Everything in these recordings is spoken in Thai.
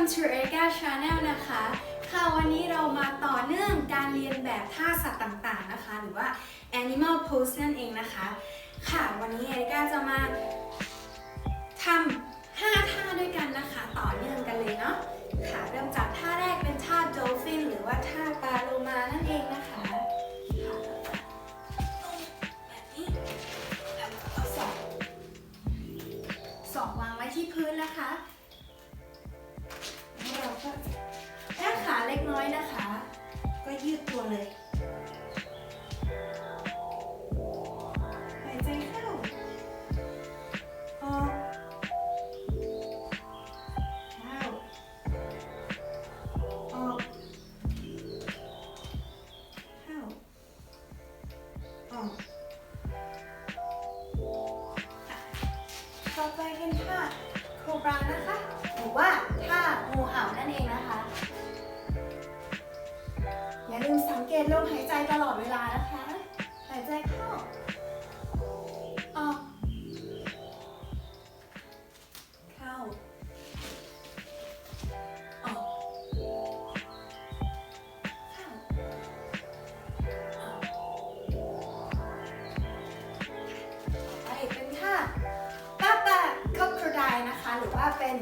Welcome to Erica Channel นะคะค่ะวันนี้เรามาต่อเนื่องการเรียนแบบท่าสัตว์ต่างๆนะคะหรือว่า Animal Pose นั่นเองนะคะค่ะวันนี้ Erica จะมาทำ5ท่าด้วยกันนะคะต่อเนื่องกันเลยเนาะค่ะเริ่มจากท่าแรกเป็นท่า Dolphin หรือว่าท่าปลาโลมานั่นเองนะคะแบบนี้แล้วเอาศอกวางไว้ที่พื้นนะคะเราก็แค่ขาเล็กน้อยนะคะก็ยืดตัวเลยหายใจเข้าออกเข้าออกเข้าออกต่อไปเป็นท่าโคบรานะคะหรือว่าท่างูเห่านั่นเองนะคะอย่าลืมสังเกตลมหายใจตลอดเวลานะคะหายใจเข้าออกเข้าออกเข้าออกต่อไปเป็นท่าป้าคอคโคไดนะคะหรือว่าเป็น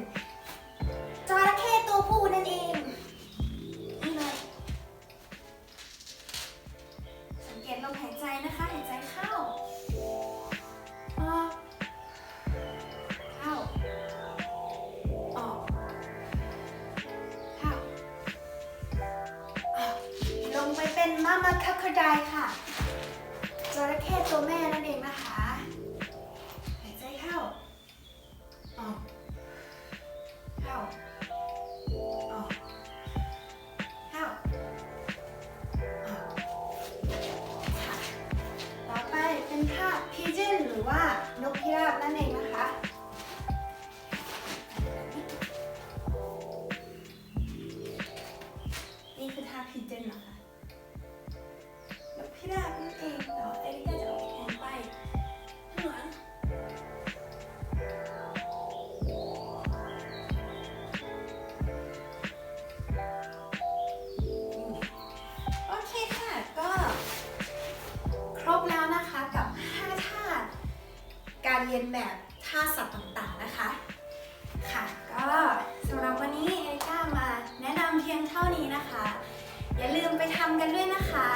จระเข้ตัวผู้นั่นเองนี่เลยสังเกตลมหายใจนะคะหายใจเข้าออกเข้าออกเข้าลงไปเป็นมามาคอคโคไดค่ะจระเข้ตัวแม่นั่นเองนะคะหายใจเข้าออกเข้าออกเข้าออกค่ะต่อไปเป็นท่า Pigeon หรือว่านกพิราบนั่นเองนะคะนี่คือท่า Pigeon นะคะนกพิราบนั่นเองเดี๋ยวเอริก้าจะเอาแขนไปข้างหลังโอเคค่ะก็ครบแล้วนะคะกับ5ท่าการเรียนแบบท่าสัตว์ต่างๆนะคะค่ะก็สำหรับวันนี้เอริก้ามาแนะนำเพียงเท่านี้นะคะอย่าลืมไปทำกันด้วยนะคะ